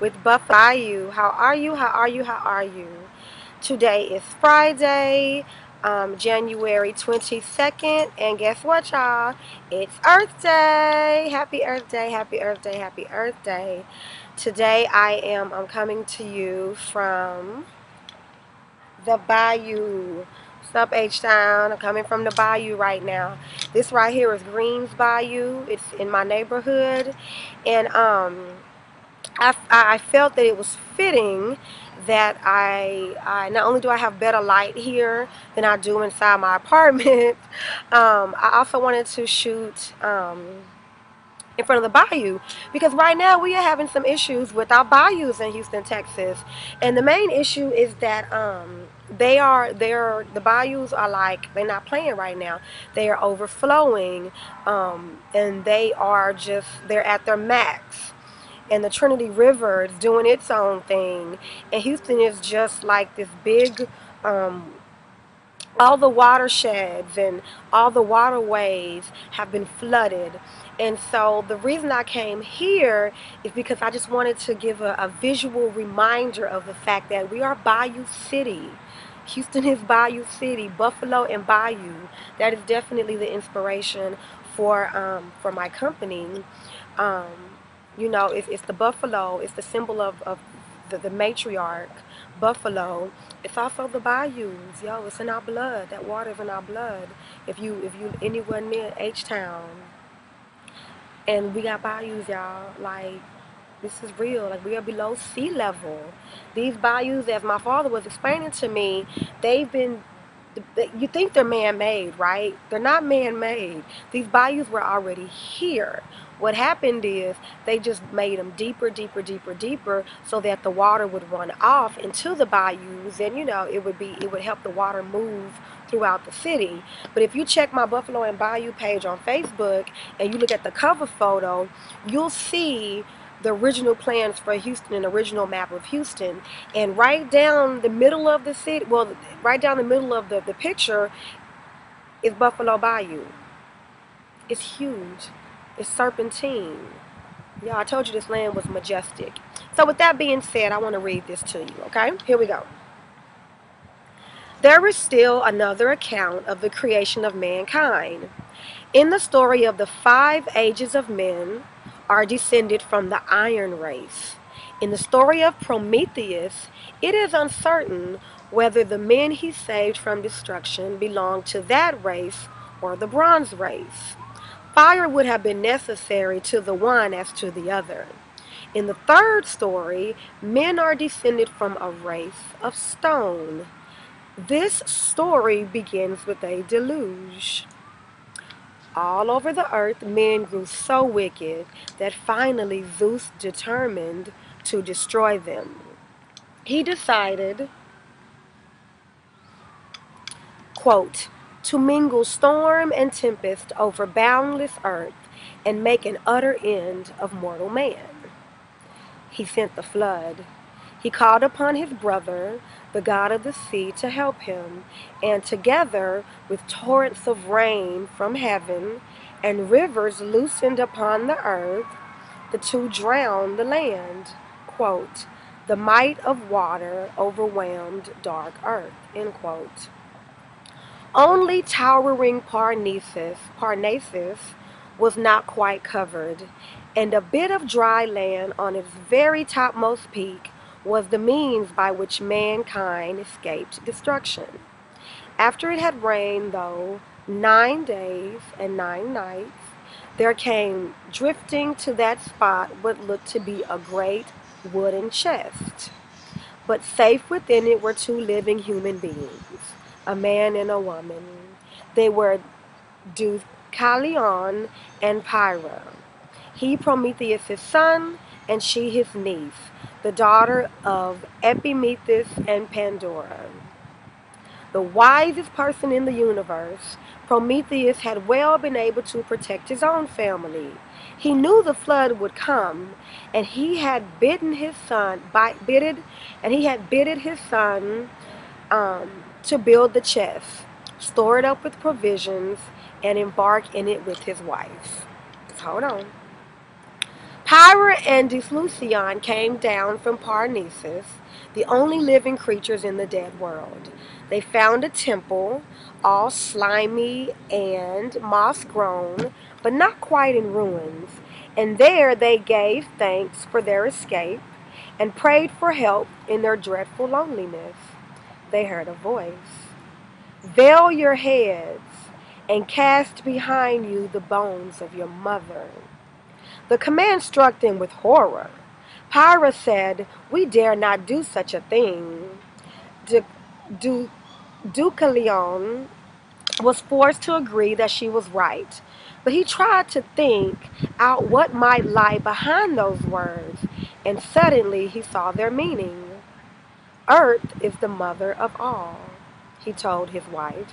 with Buffalo Bayou. How are you? How are you? How are you? Today is Friday, January 22nd, and guess what, y'all? It's Earth Day. Happy Earth Day, happy Earth Day, happy Earth Day. Today I'm coming to you from the Bayou. What's up, H-Town? I'm coming from the Bayou right now. This right here is Greens Bayou. It's in my neighborhood, and I felt that it was fitting that I not only do I have better light here than I do inside my apartment, I also wanted to shoot in front of the bayou, because right now we are having some issues with our bayous in Houston, Texas. And the main issue is that the bayous are like, they're not playing right now. They are overflowing, and they're at their max. And the Trinity River is doing its own thing, and Houston is just like this big, all the watersheds and all the waterways have been flooded. And so the reason I came here is because I just wanted to give a visual reminder of the fact that we are Bayou City. Houston is Bayou City, Buffalo and Bayou. That is definitely the inspiration for my company. Um, you know, it's the buffalo. It's the symbol of the matriarch, buffalo. It's also the bayous, yo. It's in our blood. That water is in our blood. If you anywhere near H-Town, and we got bayous, y'all. Like, this is real. Like, we are below sea level. These bayous, as my father was explaining to me, they've been. You think they're man-made, right? They're not man-made. These bayous were already here. What happened is they just made them deeper, deeper, deeper, deeper, so that the water would run off into the bayous, and you know it would help the water move throughout the city. But if you check my Buffalo and Bayou page on Facebook and you look at the cover photo, you'll see the original plans for Houston, an original map of Houston, and right down the middle of the city, well, right down the middle of the picture is Buffalo Bayou. It's huge. It's serpentine. Yeah, I told you this land was majestic. So with that being said, I want to read this to you, okay? Here we go. There is still another account of the creation of mankind. In the story of the 5 ages of men are descended from the iron race. In the story of Prometheus, it is uncertain whether the men he saved from destruction belonged to that race or the bronze race. Fire would have been necessary to the one as to the other. In the 3rd story, men are descended from a race of stone. This story begins with a deluge. All over the earth, men grew so wicked that finally Zeus determined to destroy them. He decided, quote, to mingle storm and tempest over boundless earth and make an utter end of mortal man. He sent the flood. He called upon his brother, the god of the sea, to help him, and together with torrents of rain from heaven and rivers loosened upon the earth, the two drowned the land. Quote, the might of water overwhelmed dark earth, end quote. Only towering Parnassus was not quite covered, and a bit of dry land on its very topmost peak was the means by which mankind escaped destruction. After it had rained, though, 9 days and 9 nights, there came drifting to that spot what looked to be a great wooden chest. But safe within it were 2 living human beings, a man and a woman. They were Deucalion and Pyrrha. He Prometheus' son, and she his niece, the daughter of Epimetheus and Pandora. The wisest person in the universe, Prometheus had well been able to protect his own family. He knew the flood would come, and he had bidden his son to build the chest, store it up with provisions, and embark in it with his wife. Hold on. Hera and Delusion came down from Parnassus, the only living creatures in the dead world. They found a temple, all slimy and moss-grown, but not quite in ruins, and there they gave thanks for their escape and prayed for help in their dreadful loneliness. They heard a voice. Veil your heads and cast behind you the bones of your mother. The command struck them with horror. Pyra said, "We dare not do such a thing." Du- du- Deucalion was forced to agree that she was right, but he tried to think out what might lie behind those words, and suddenly he saw their meaning. Earth is the mother of all, he told his wife.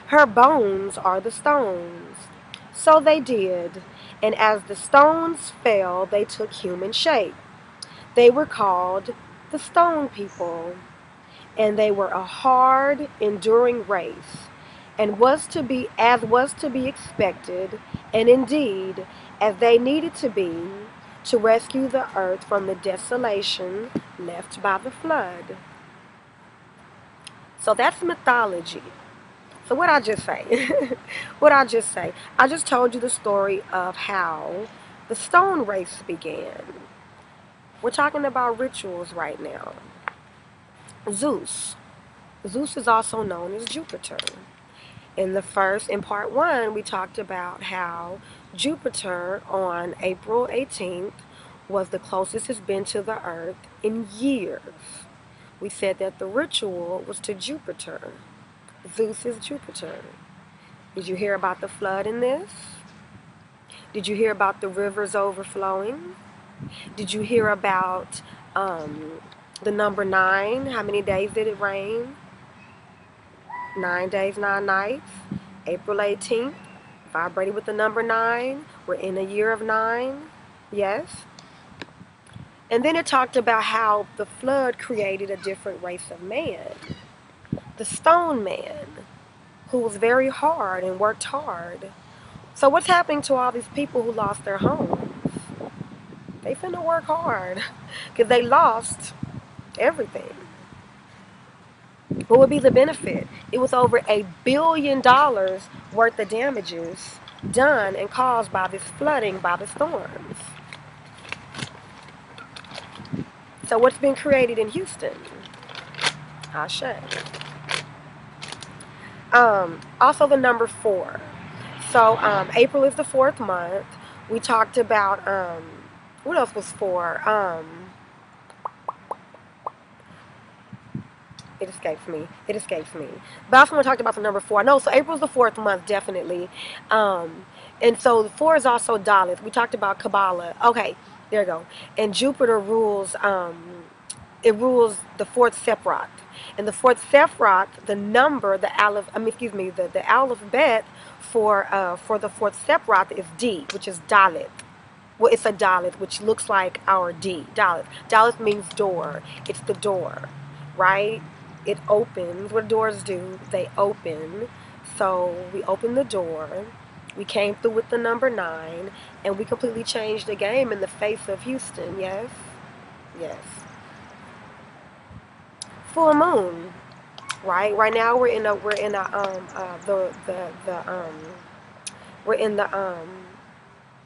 Her bones are the stones. So they did, and as the stones fell, they took human shape. They were called the Stone People, and they were a hard, enduring race, and was to be expected, and indeed, as they needed to rescue the earth from the desolation left by the flood. So that's mythology. So what I just say? What I just say? I just told you the story of how the stone race began. We're talking about rituals right now. Zeus. Zeus is also known as Jupiter. In part one, we talked about how Jupiter on April 18th was the closest it's been to the Earth in years. We said that the ritual was to Jupiter. Zeus is Jupiter. Did you hear about the flood in this? Did you hear about the rivers overflowing? Did you hear about the number 9? How many days did it rain? 9 days, 9 nights. April 18th, vibrated with the number 9. We're in a year of 9. Yes. And then it talked about how the flood created a different race of man. The stone man, who was very hard and worked hard. So what's happening to all these people who lost their homes? They finna work hard because they lost everything. What would be the benefit? It was over $1 billion worth of damages done and caused by this flooding, by the storms. So what's been created in Houston? Ashe. Also the number 4. So April is the 4th month. We talked about what else was 4? It escapes me. It escapes me. But I also want to talk about the number 4. No, so April's the 4th month, definitely. And so 4 is also Daleth. We talked about Kabbalah. Okay, there you go. And Jupiter rules, it rules the 4th Sephiroth. And the 4th Sephiroth, the number, the alphabet for the 4th Sephiroth is D, which is Daleth. Well, it's a Daleth, which looks like our D. Daleth. Daleth means door. It's the door, right? It opens. What doors do? They open. So we opened the door. We came through with the number 9, and we completely changed the game in the face of Houston. Yes, yes. Full moon, right? Right now we're in the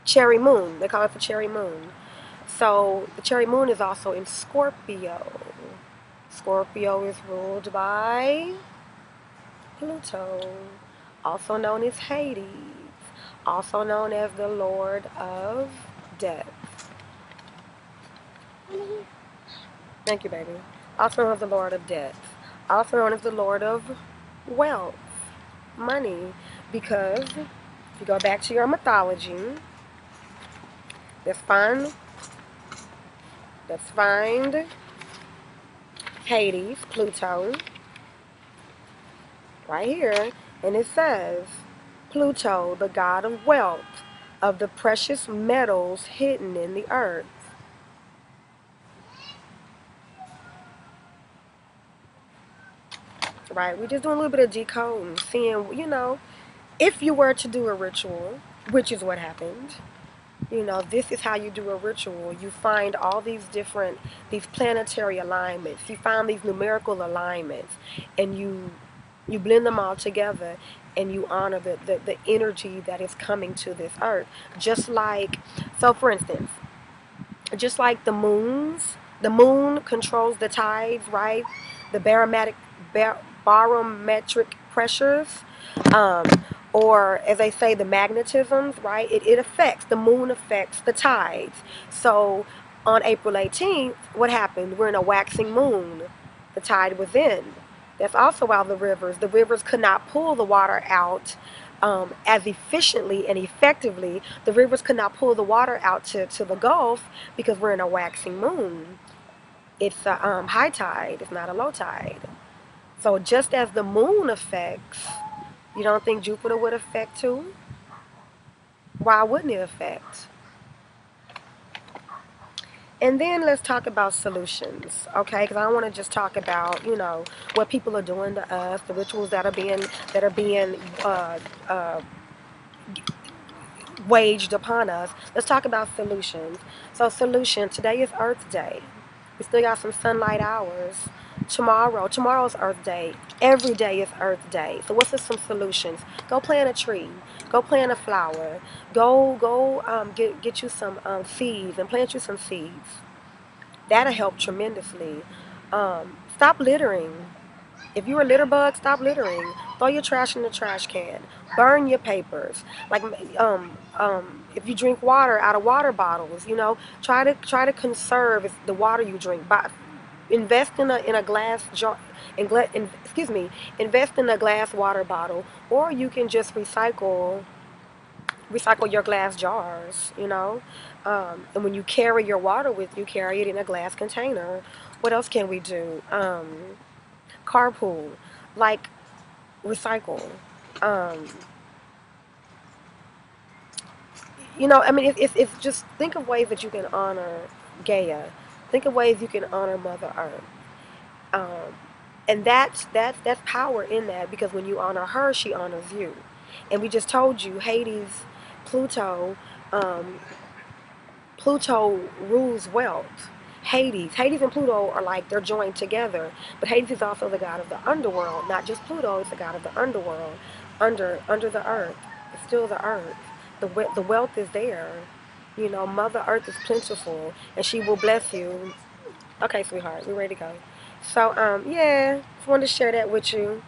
cherry moon. They call it the cherry moon. So the cherry moon is also in Scorpio. Scorpio is ruled by Pluto, also known as Hades, also known as the Lord of Death. Thank you, baby. Also known as the Lord of Death. Also known as the Lord of Wealth, money. Because if you go back to your mythology, let's find Hades, Pluto, right here, and it says, Pluto, the god of wealth, of the precious metals hidden in the earth. Right, we're just doing a little bit of decoding, seeing, if you were to do a ritual, which is what happened, You know, this is how you do a ritual. You find all these different, these planetary alignments. You find these numerical alignments, and you blend them all together, and you honor the energy that is coming to this earth. Just like, so for instance, just like the moon controls the tides, right? The barometric pressures, um, or as they say, the magnetisms, right? It affects, the moon affects the tides. So on April 18th, what happened? We're in a waxing moon. The tide was in. That's also why the rivers could not pull the water out as efficiently and effectively. The rivers could not pull the water out to the Gulf because we're in a waxing moon. It's a high tide, it's not a low tide. So just as the moon affects, you don't think Jupiter would affect too? Why wouldn't it affect? And then let's talk about solutions, okay? Because I don't want to just talk about, you know, what people are doing to us, the rituals that are being waged upon us. Let's talk about solutions. So solution, today is Earth Day. We still got some sunlight hours. Tomorrow's Earth Day. Every day is Earth Day. So what's some solutions? Go plant a tree. Go plant a flower. Go get you some seeds and plant you some seeds. That'll help tremendously. Stop littering. If you're a litter bug, stop littering. Throw your trash in the trash can. Burn your papers. Like if you drink water out of water bottles, you know, try to conserve the water you drink. Invest in a glass jar. Invest in a glass water bottle, or you can just recycle your glass jars, you know. And when you carry your water with you, carry it in a glass container. What else can we do? Carpool, like recycle. Um, you know, I mean, it's just think of ways that you can honor Gaia. Think of ways you can honor Mother Earth. Um, and that's power in that, because when you honor her, she honors you. And we just told you, Hades, Pluto, um, Pluto rules wealth. Hades and Pluto are like, they're joined together. But Hades is also the god of the underworld. Not just Pluto, it's the god of the underworld. Under the earth. It's still the earth. The wealth is there. You know, Mother Earth is plentiful, and she will bless you. Okay, sweetheart, we're ready to go. So, yeah, just wanted to share that with you.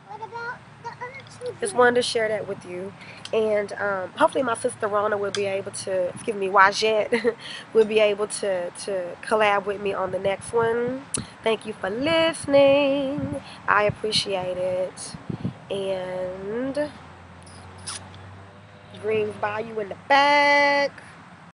What about the other two? Just wanted to share that with you. And hopefully my sister Rona will be able to, excuse me, Wajette, will be able to collab with me on the next one. Thank you for listening. I appreciate it. And greens by you in the back.